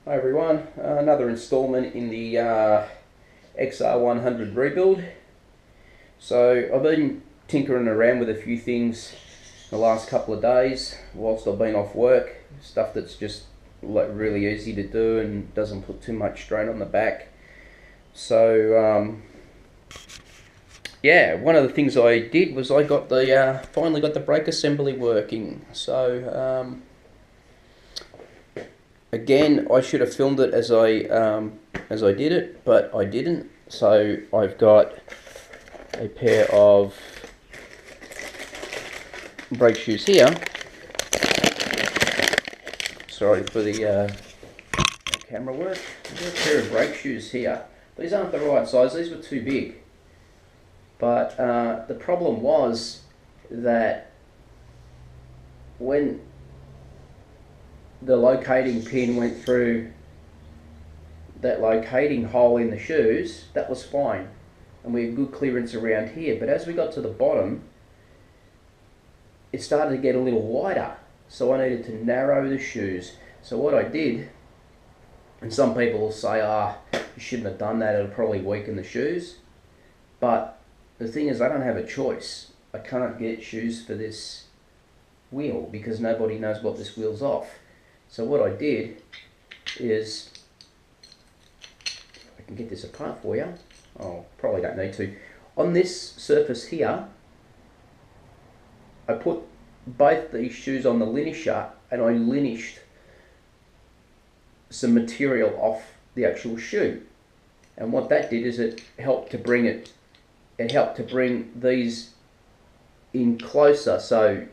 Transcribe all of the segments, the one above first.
Hi everyone, another installment in the XR100 rebuild. So I've been tinkering around with a few things the last couple of days whilst I've been off work. Stuff that's just like really easy to do and doesn't put too much strain on the back. So yeah, one of the things I did was I got the finally got the brake assembly working. So again, I should have filmed it as I did it, but I didn't. So I've got a pair of brake shoes here. Sorry for the camera work. I've got a pair of brake shoes here. These aren't the right size. These were too big. But the problem was that when the locating pin went through that locating hole in the shoes, that was fine, and we had good clearance around here. But as we got to the bottom, it started to get a little wider, so I needed to narrow the shoes. So what I did, and some people will say, you shouldn't have done that, it'll probably weaken the shoes, but the thing is, I don't have a choice. I can't get shoes for this wheel because nobody knows what this wheel's off. So what I did is, I can get this apart for you. Oh, probably don't need to. On this surface here, I put both these shoes on the linisher and I linished some material off the actual shoe. And what that did is it helped to bring these in closer. So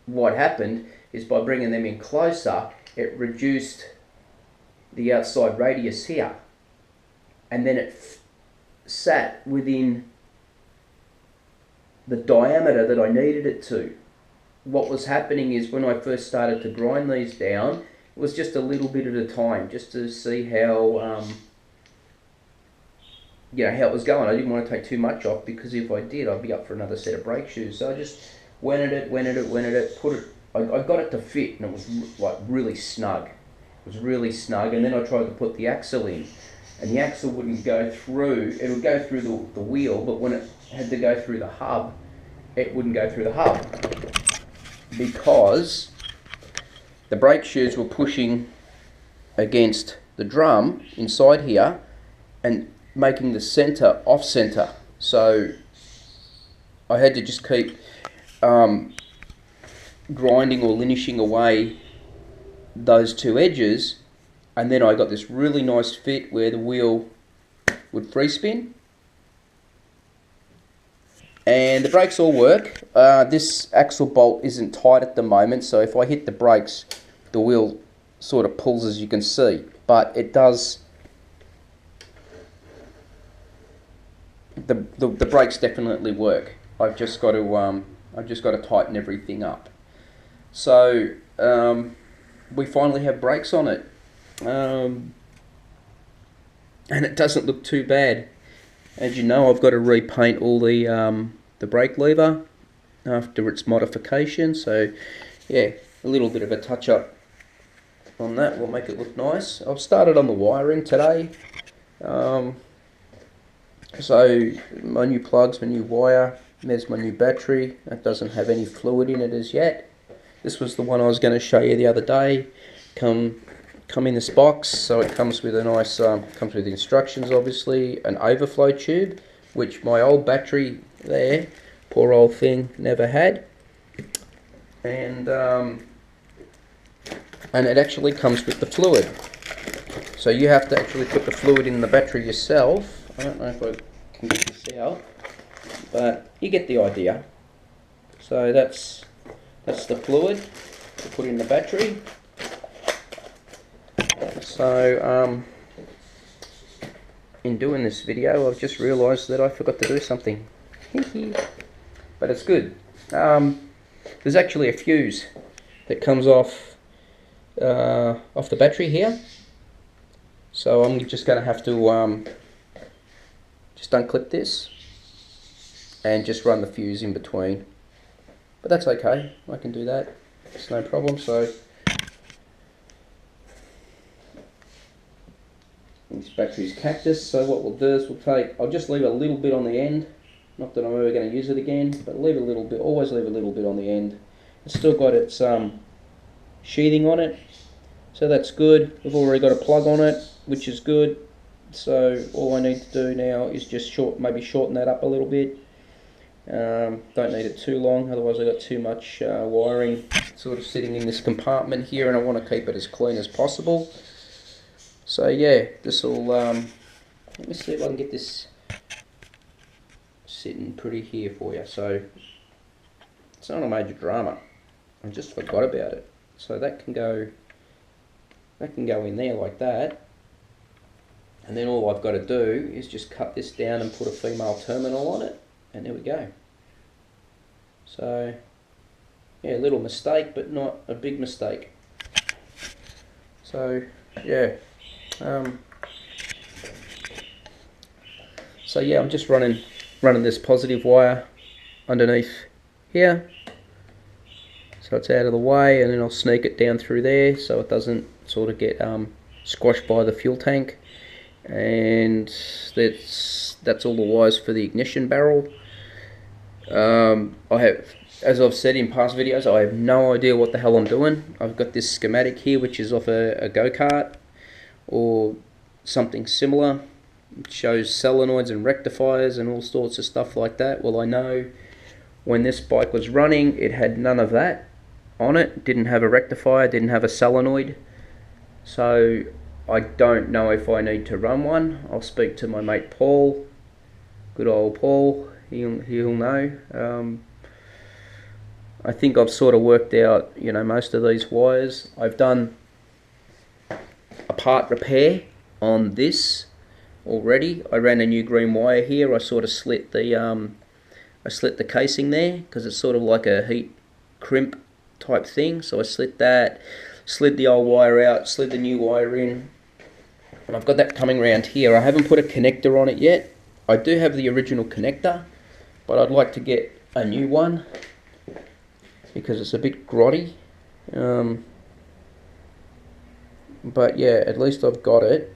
what happened is by bringing them in closer, it reduced the outside radius here, and then it sat within the diameter that I needed it to. What was happening is when I first started to grind these down, it was just a little bit at a time, just to see how how it was going. I didn't want to take too much off because if I did, I'd be up for another set of brake shoes. So I just went at it, put it. I got it to fit, and it was like really snug. It was really snug, and then I tried to put the axle in, and the axle wouldn't go through. It would go through the wheel, but when it had to go through the hub, it wouldn't go through the hub because the brake shoes were pushing against the drum inside here and making the center off center. So I had to just keep grinding or linishing away those two edges, and then I got this really nice fit where the wheel would free spin, and the brakes all work. This axle bolt isn't tight at the moment, so if I hit the brakes, the wheel sort of pulls, as you can see, but it does. The brakes definitely work. I've just got to tighten everything up. So we finally have brakes on it, and it doesn't look too bad. As you know, I've got to repaint all the brake lever after its modification. So yeah, a little bit of a touch up on that will make it look nice. I've started on the wiring today. So my new plugs, my new wire, there's my new battery. It doesn't have any fluid in it as yet. This was the one I was going to show you the other day. Come in this box, so it comes with a nice, comes with instructions obviously, an overflow tube, which my old battery there, poor old thing, never had. And it actually comes with the fluid. So you have to actually put the fluid in the battery yourself. I don't know if I can get this out, but you get the idea. So that's the fluid to put in the battery. So in doing this video, I've just realised that I forgot to do something. But it's good. There's actually a fuse that comes off the battery here. So I'm just going to have to just unclip this and just run the fuse in between. But that's okay, I can do that, it's no problem. So This battery's cactus, so what we'll do is I'll just leave a little bit on the end. Not that I'm ever going to use it again, but leave a little bit, always leave a little bit on the end. It's still got its sheathing on it, so that's good. We've already got a plug on it, which is good. So all I need to do now is just maybe shorten that up a little bit. Don't need it too long, otherwise I've got too much wiring sort of sitting in this compartment here, and I want to keep it as clean as possible. So yeah, this will, let me see if I can get this sitting pretty here for you. So it's not a major drama, I just forgot about it. So that can go in there like that. And then all I've got to do is just cut this down and put a female terminal on it, and there we go. So yeah, a little mistake, but not a big mistake. So yeah, I'm just running this positive wire underneath here, so it's out of the way, and then I'll sneak it down through there so it doesn't sort of get squashed by the fuel tank. And that's all the wires for the ignition barrel. I have, as I've said in past videos, I have no idea what the hell I'm doing. I've got this schematic here which is off a go-kart or something similar. It shows solenoids and rectifiers and all sorts of stuff like that. Well, I know when this bike was running it had none of that on it. Didn't have a rectifier, didn't have a solenoid. So I don't know if I need to run one. I'll speak to my mate Paul, good old Paul, he'll know. I think I've sort of worked out, you know, most of these wires. I've done a part repair on this already. I ran a new green wire here. I sort of slit the casing there because it's sort of like a heat crimp type thing. So I slit that, slid the old wire out, slid the new wire in. And I've got that coming around here. I haven't put a connector on it yet. I do have the original connector, but I'd like to get a new one because it's a bit grotty. But yeah, at least I've got it.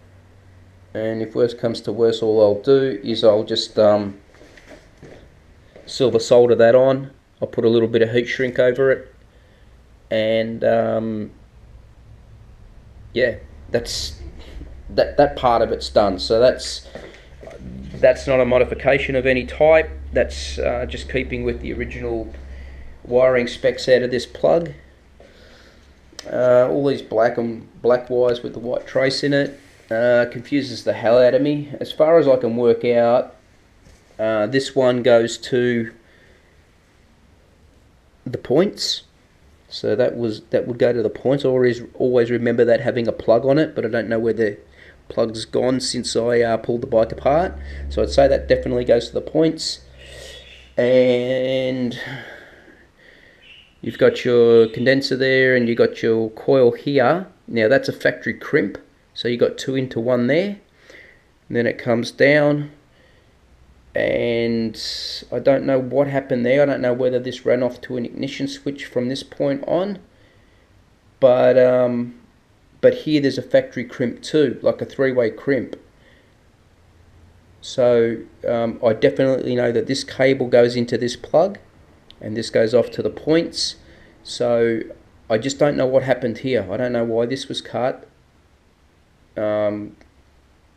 And if worse comes to worse, all I'll do is I'll just silver solder that on. I'll put a little bit of heat shrink over it, and yeah, that part of it's done. So that's not a modification of any type. That's just keeping with the original wiring specs out of this plug. All these black wires with the white trace in it confuses the hell out of me. As far as I can work out, this one goes to the points. So that would go to the points. I always remember that having a plug on it, but I don't know where the plug's gone since I pulled the bike apart. So I'd say that definitely goes to the points. And you've got your condenser there, and you've got your coil here. Now that's a factory crimp, so you got 2 into 1 there. And then it comes down, and I don't know what happened there. I don't know whether this ran off to an ignition switch from this point on, but here there's a factory crimp too, like a 3-way crimp. So I definitely know that this cable goes into this plug, and this goes off to the points. So I just don't know what happened here. I don't know why this was cut, or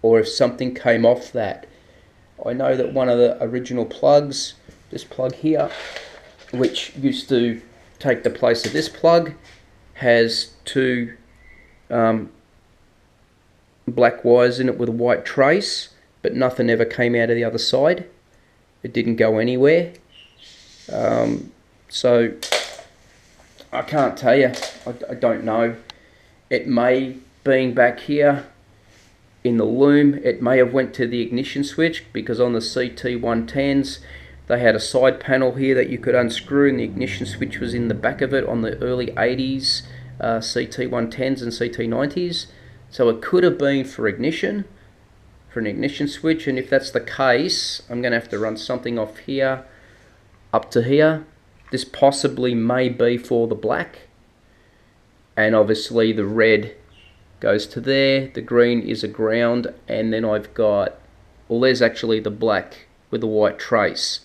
if something came off that. I know that one of the original plugs, this plug here, which used to take the place of this plug, has 2 black wires in it with a white trace, but nothing ever came out of the other side. It didn't go anywhere. So I can't tell you. I don't know. It may, being back here in the loom, it may have went to the ignition switch, because on the CT110s they had a side panel here that you could unscrew, and the ignition switch was in the back of it on the early 80s CT110s and CT90s. So it could have been for ignition, for an ignition switch, and if that's the case, I'm going to have to run something off here up to here. This possibly may be for the black, and obviously the red goes to there, the green is a ground, and then I've got, well, there's actually the black with the white trace.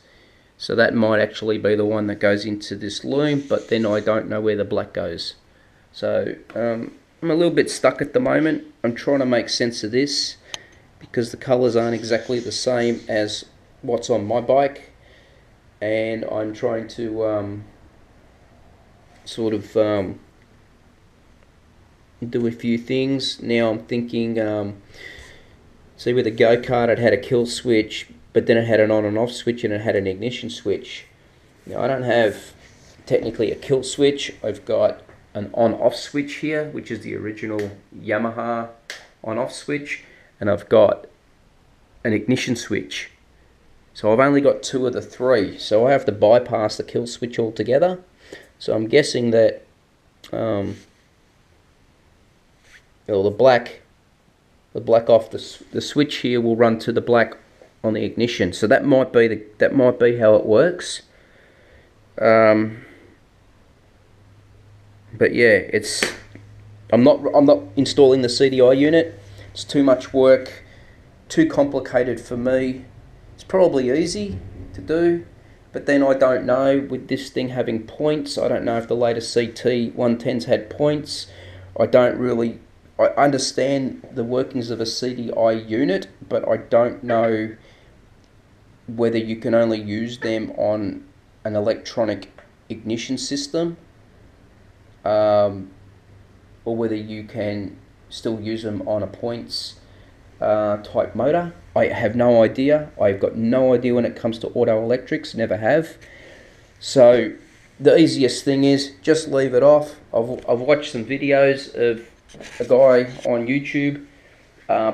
So that might actually be the one that goes into this loom, but then I don't know where the black goes. So I'm a little bit stuck at the moment. I'm trying to make sense of this because the colours aren't exactly the same as what's on my bike, and I'm trying to sort of do a few things. Now I'm thinking, see with the go-kart it had a kill switch, but then it had an on and off switch and it had an ignition switch. Now I don't have technically a kill switch. I've got an on-off switch here, which is the original Yamaha on-off switch, and I've got an ignition switch. So I've only got 2 of the 3, so I have to bypass the kill switch altogether. So I'm guessing that well, the black off the switch here will run to the black on the ignition. So that might be how it works. But yeah, I'm not installing the CDI unit. It's too much work, too complicated for me. It's probably easy to do, but then I don't know, with this thing having points, I don't know if the latest CT 110s had points. I understand the workings of a CDI unit, but I don't know whether you can only use them on an electronic ignition system, or whether you can still use them on a points type motor. I have no idea. I've got no idea when it comes to auto electrics, never have. So the easiest thing is just leave it off. I've watched some videos of a guy on YouTube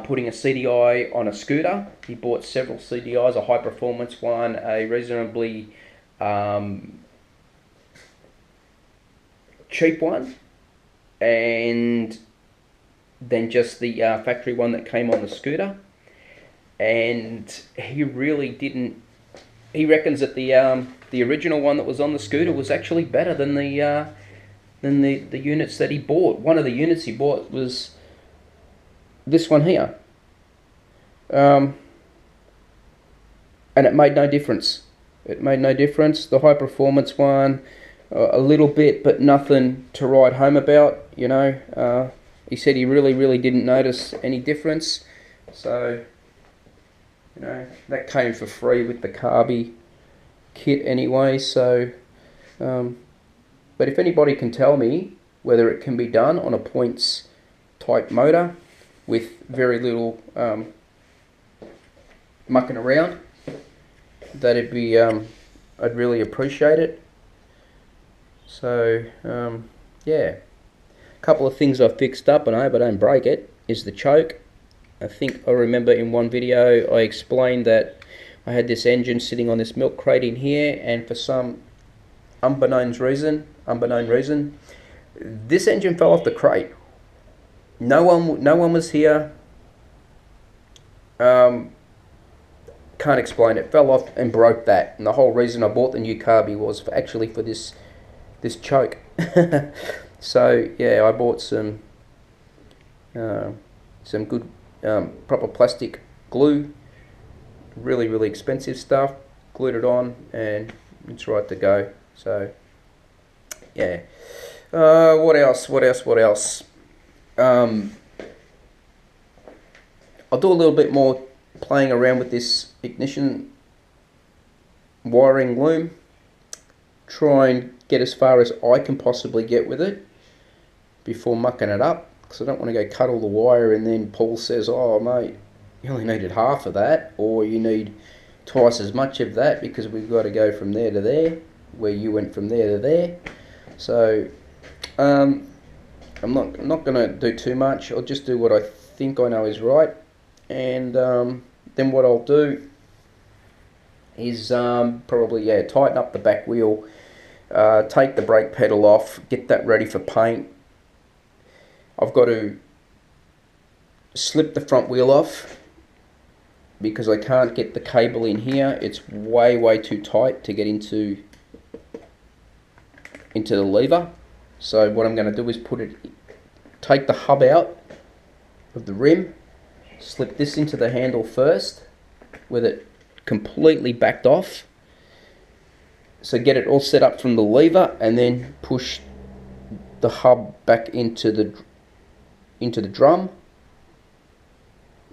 putting a CDI on a scooter. He bought several CDIs, a high performance one, a reasonably cheap one, and then just the factory one that came on the scooter. And he really didn't. He reckons that the original one that was on the scooter was actually better than the units that he bought. One of the units he bought was this one here, and it made no difference. It made no difference. The high performance one, a little bit, but nothing to write home about. You know, he said he really didn't notice any difference. So, you know, that came for free with the Carby kit anyway. So, but if anybody can tell me whether it can be done on a points type motor with very little mucking around, that'd be I'd really appreciate it. So yeah, a couple of things I fixed up, and I hope I don't break it, is the choke. I think I remember in one video I explained that I had this engine sitting on this milk crate in here, and for some unknown reason, this engine fell off the crate. No one was here. Can't explain it. Fell off and broke that. And the whole reason I bought the new Carby was actually for this choke. So yeah, I bought some good proper plastic glue. Really expensive stuff. Glued it on and it's right to go. So yeah. What else? I'll do a little bit more playing around with this ignition wiring loom. Try and get as far as I can possibly get with it before mucking it up, because I don't want to go cut all the wire and then Paul says, oh mate, you only needed half of that, or you need twice as much of that because we've got to go from there to there, where you went from there to there. So I'm not going to do too much. I'll just do what I think I know is right, and then what I'll do is probably tighten up the back wheel, take the brake pedal off, get that ready for paint. I've got to slip the front wheel off because I can't get the cable in here. It's way too tight to get into the lever. So what I'm going to do is take the hub out of the rim. Slip this into the handle first with it completely backed off. So get it all set up from the lever, and then push the hub back into the drum,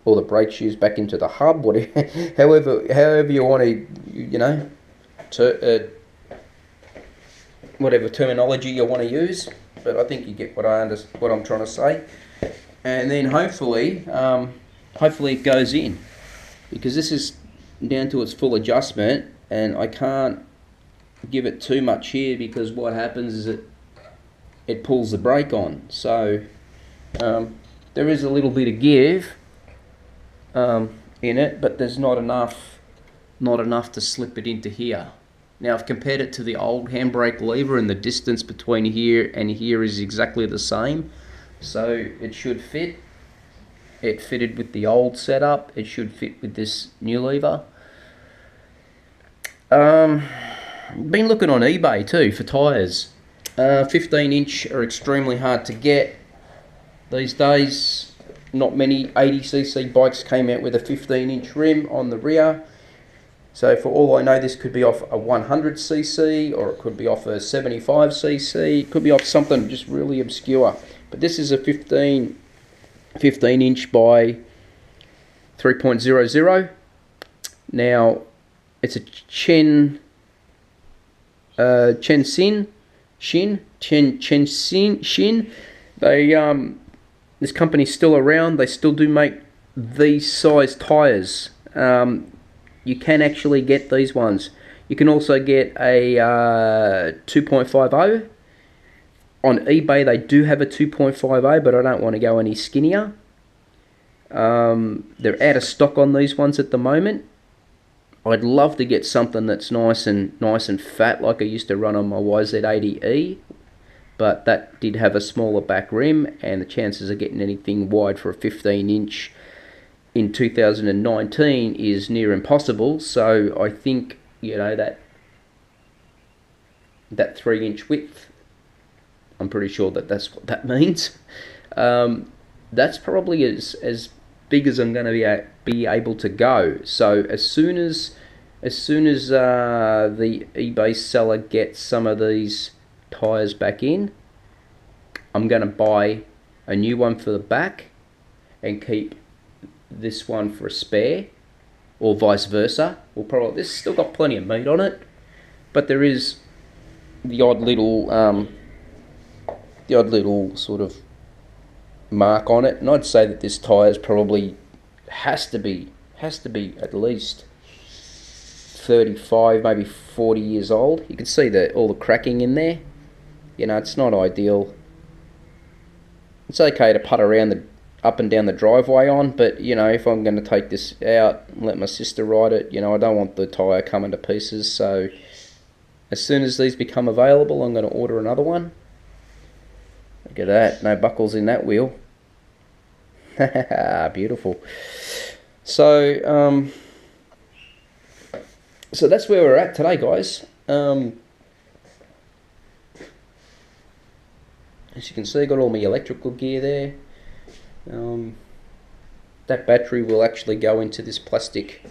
or the brake shoes back into the hub, whatever, however you want to, you know, whatever terminology you want to use. But I think you get what I'm trying to say. And then hopefully it goes in, because this is down to its full adjustment, and I can't give it too much here, because what happens is it pulls the brake on. So there is a little bit of give in it, but there's not enough to slip it into here. Now I've compared it to the old handbrake lever, and the distance between here and here is exactly the same, so it should fit. It fitted with the old setup, it should fit with this new lever. Been looking on eBay too for tyres. 15-inch are extremely hard to get these days. Not many 80cc bikes came out with a 15-inch rim on the rear. So for all I know, this could be off a 100cc, or it could be off a 75cc. It could be off something just really obscure. But this is a 15-inch by 3.00. Now it's a Chen Sin. They this company's still around. They still do make these size tires. You can actually get these ones. You can also get a 2.50. On eBay they do have a 2.50, but I don't want to go any skinnier. They're out of stock on these ones at the moment. I'd love to get something that's nice and fat, like I used to run on my YZ80E, but that did have a smaller back rim, and the chances of getting anything wide for a 15-inch in 2019 is near impossible. So I think, you know, that 3-inch width, I'm pretty sure that's what that means. That's probably as big as I'm going to be able to go. So as soon as the eBay seller gets some of these tires back in, I'm going to buy a new one for the back and keep this one for a spare, or vice versa. This still got plenty of meat on it, but there is the odd little sort of mark on it, and I'd say that this tire is probably has to be at least 35, maybe 40 years old. You can see all the cracking in there. You know, it's not ideal. It's okay to putt around up and down the driveway on, but you know, if I'm going to take this out and let my sister ride it, you know, I don't want the tire coming to pieces. So as soon as these become available, I'm going to order another one. Look at that, no buckles in that wheel. Beautiful. So so that's where we're at today, guys. As you can see, got all my electrical gear there. That battery will actually go into this plastic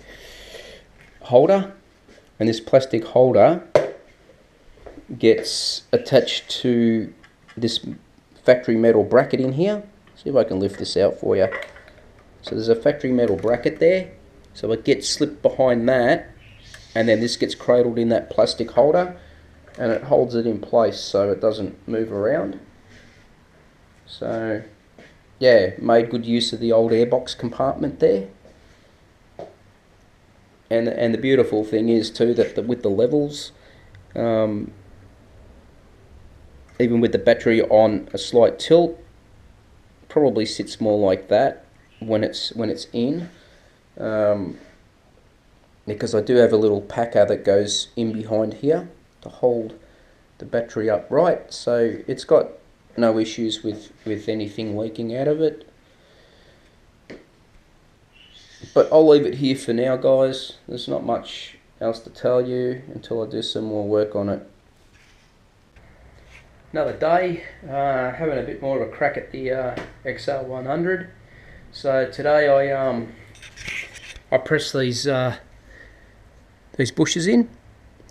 holder, and this plastic holder gets attached to this factory metal bracket in here. See if I can lift this out for you. So there's a factory metal bracket there, so it gets slipped behind that, and then this gets cradled in that plastic holder, and it holds it in place so it doesn't move around. So yeah, made good use of the old airbox compartment there. And the beautiful thing is too that with the levels, even with the battery on a slight tilt, probably sits more like that when it's in, because I do have a little packer that goes in behind here to hold the battery upright, so it's got no issues with anything leaking out of it. But I'll leave it here for now, guys. There's not much else to tell you until I do some more work on it. Another day, having a bit more of a crack at the XR100. So today I press these bushes in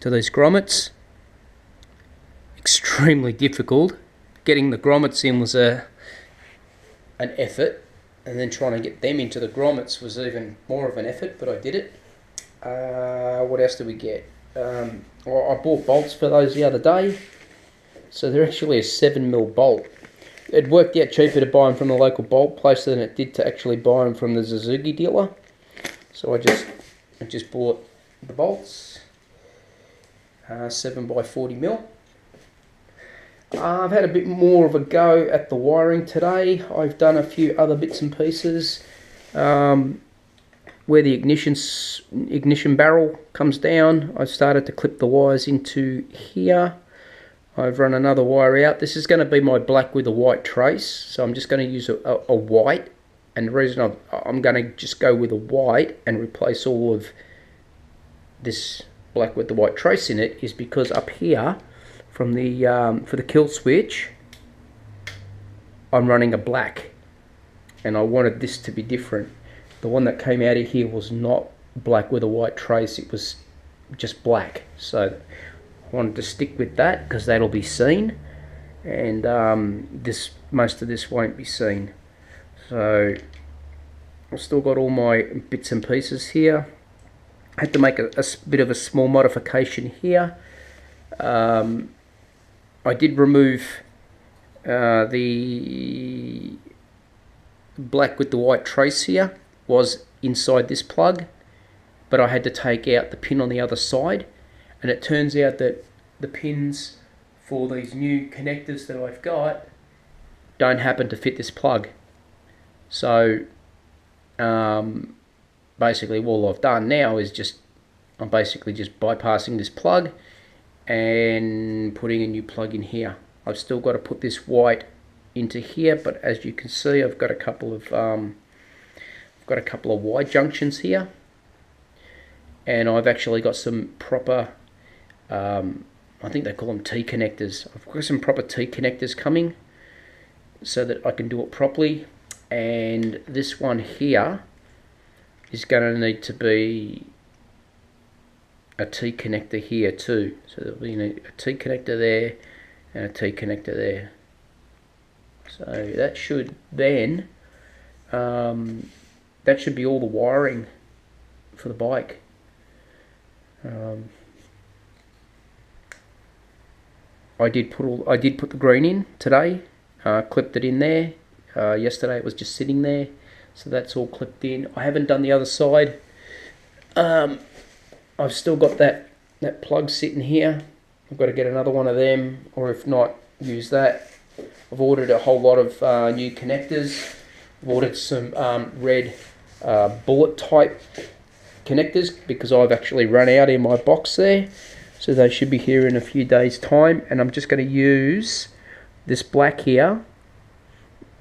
to these grommets. Extremely difficult. Getting the grommets in was an effort, and then trying to get them into the grommets was even more of an effort, but I did it. What else did we get? Well, I bought bolts for those the other day. So they're actually a 7mm bolt. It worked out cheaper to buy them from the local bolt place than it did to actually buy them from the Suzuki dealer. So I just bought the bolts, 7x40mm. I've had a bit more of a go at the wiring today. I've done a few other bits and pieces. Where the ignition barrel comes down, I've started to clip the wires into here. I've run another wire out. This is going to be my black with a white trace, so I'm just going to use a white, and the reason I'm going to just go with a white and replace all of this black with the white trace in it is because up here from the for the kill switch I'm running a black, and I wanted this to be different. The one that came out of here was not black with a white trace, it was just black, so I wanted to stick with that because that'll be seen, and most of this won't be seen. So I've still got all my bits and pieces here. I had to make a bit of a small modification here. I did remove the black with the white trace here, was inside this plug, but I had to take out the pin on the other side, and it turns out that the pins for these new connectors that I've got don't happen to fit this plug. So basically all I've done now is I'm basically just bypassing this plug and putting a new plug in here. I've still got to put this white into here, but as you can see I've got a couple of Y junctions here, and I've actually got some proper I think they call them T connectors. I've got some proper T connectors coming so that I can do it properly, and this one here is going to need to be a T connector here too. So there'll be a T connector there and a T connector there. So that should then that should be all the wiring for the bike. I did put the green in today, clipped it in there. Yesterday it was just sitting there, so that's all clipped in. I haven't done the other side. I've still got that plug sitting here. I've got to get another one of them, or if not, use that. I've ordered a whole lot of new connectors. I've ordered some red bullet type connectors because I've actually run out in my box there. So they should be here in a few days time, and I'm just going to use this black here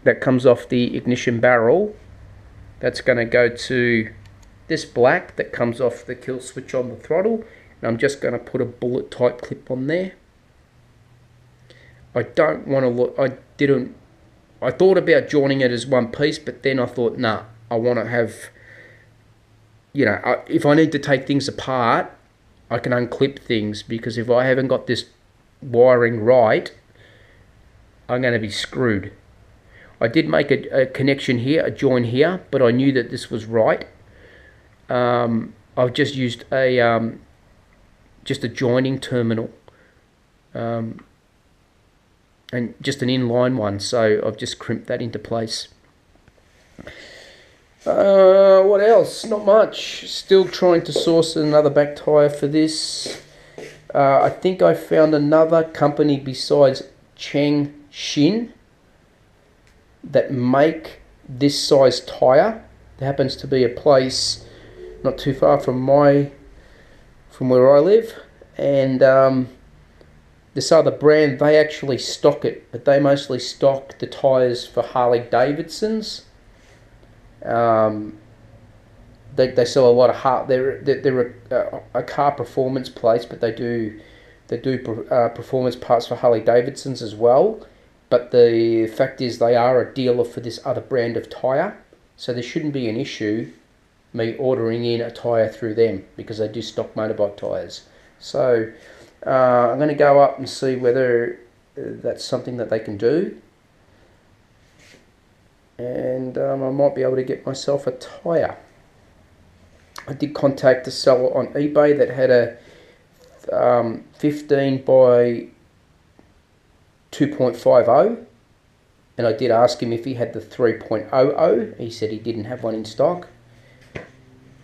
that comes off the ignition barrel. That's going to go to this black that comes off the kill switch on the throttle, and I'm just going to put a bullet type clip on there. I don't want to look, I thought about joining it as one piece, but then I thought, nah, I want to have, you know, if I need to take things apart, I can unclip things, because if I haven't got this wiring right, I'm going to be screwed. I did make a connection here, a join here, but I knew that this was right. I've just used a joining terminal, and just an inline one, so I've just crimped that into place. What else? Not much. Still trying to source another back tyre for this. I think I found another company besides Cheng Shin that make this size tyre. There happens to be a place not too far from where I live, and this other brand, they actually stock it, but they mostly stock the tyres for Harley Davidsons. They sell a lot of they're a car performance place, but they do performance parts for Harley Davidsons as well. But the fact is, they are a dealer for this other brand of tyre. So there shouldn't be an issue me ordering in a tyre through them, because they do stock motorbike tyres. So I'm going to go up and see whether that's something that they can do, and I might be able to get myself a tyre. I did contact a seller on eBay that had a 15 by 2.50, and I did ask him if he had the 3.00. He said he didn't have one in stock,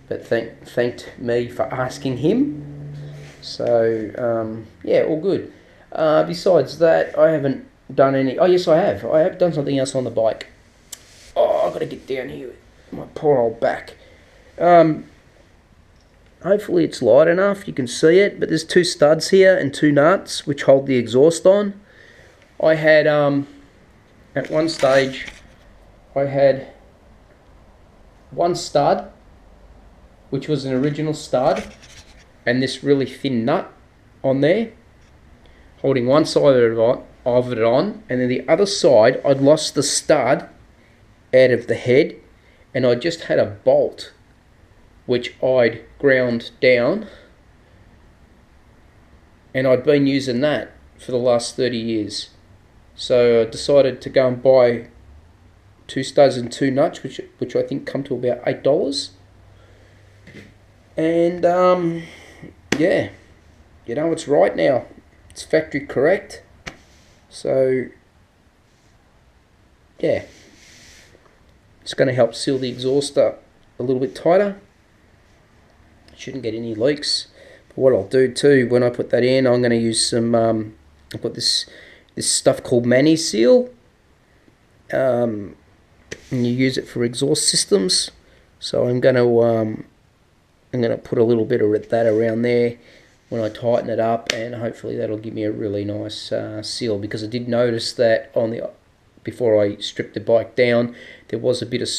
but thanked me for asking him. So yeah, all good. Besides that, I haven't done any. Oh yes, I have. I have done something else on the bike. Oh, I've got to get down here with my poor old back. Hopefully it's light enough, you can see it, but there's 2 studs here and 2 nuts which hold the exhaust on. I had, at one stage, I had 1 stud, which was an original stud, and this really thin nut on there, holding one side of it on, and then the other side, I'd lost the stud out of the head, and I just had a bolt which I'd ground down, and I'd been using that for the last 30 years. So I decided to go and buy 2 studs and 2 nuts, which I think come to about $8. And yeah, you know, it's right now. It's factory correct. So yeah, it's going to help seal the exhaust up a little bit tighter. Shouldn't get any leaks. But what I'll do too, when I put that in, I'm going to use some, I've got this stuff called Mani Seal, and you use it for exhaust systems. So I'm going to put a little bit of that around there when I tighten it up, and hopefully that'll give me a really nice seal, because I did notice that before I stripped the bike down, there was a bit of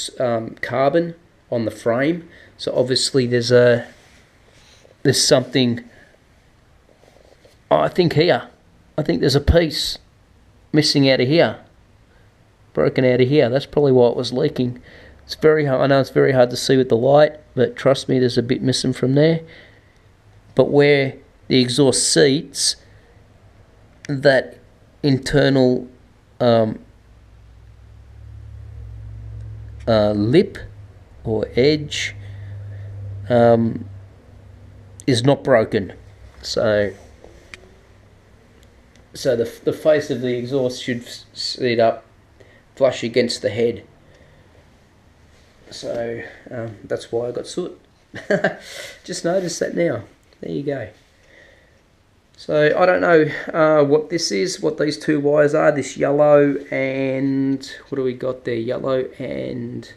carbon on the frame. So obviously there's something, I think there's a piece missing out of here, broken out of here. That's probably why it was leaking. It's very hard. I know it's very hard to see with the light, but trust me, there's a bit missing from there. But where the exhaust seats, that internal lip or edge is not broken. So the face of the exhaust should sit up flush against the head. So that's why I got soot. Just noticed that now. There you go. So I don't know what this is, what these 2 wires are. This yellow and, what do we got there? Yellow and,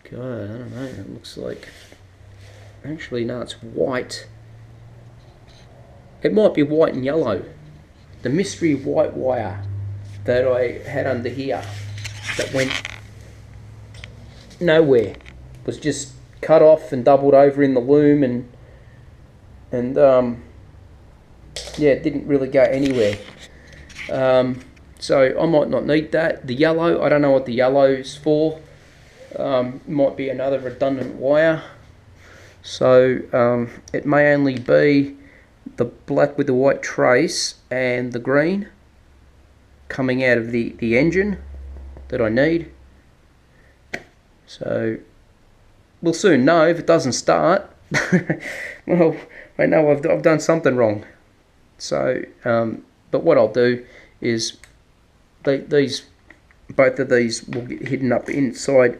God, I don't know. It looks like, actually no, it's white. It might be white and yellow. The mystery white wire that I had under here that went nowhere, was just cut off and doubled over in the loom, and yeah, it didn't really go anywhere. So I might not need that. The yellow, I don't know what the yellow is for. Might be another redundant wire. So it may only be the black with the white trace and the green coming out of the engine that I need. So we'll soon know if it doesn't start. Well, I know I've done something wrong. So, but what I'll do is both of these will get hidden up inside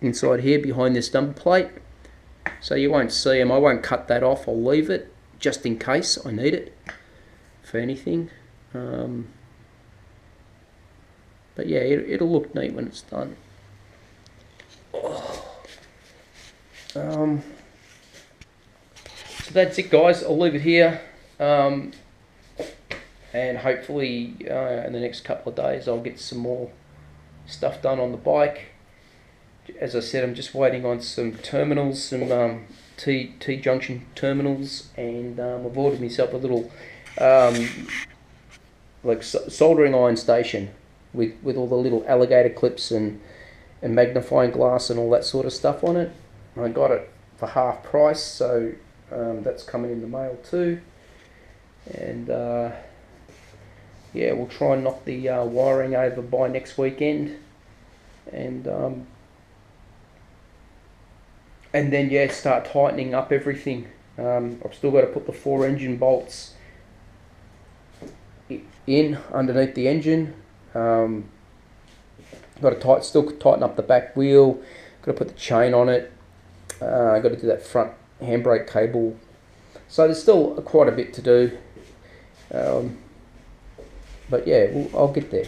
here behind this number plate, so you won't see them. I won't cut that off. I'll leave it just in case I need it for anything. But yeah, it'll look neat when it's done. So that's it, guys. I'll leave it here, and hopefully in the next couple of days I'll get some more stuff done on the bike. As I said, I'm just waiting on some terminals, some T-junction terminals, and I've ordered myself a little like soldering iron station with all the little alligator clips and and magnifying glass and all that sort of stuff on it. I got it for half price, so that's coming in the mail too. And yeah, we'll try and knock the wiring over by next weekend, and then yeah, start tightening up everything. I've still got to put the 4 engine bolts in underneath the engine. Got to still tighten up the back wheel. Got to put the chain on it. Got to do that front handbrake cable. So there's still quite a bit to do. But yeah, I'll get there.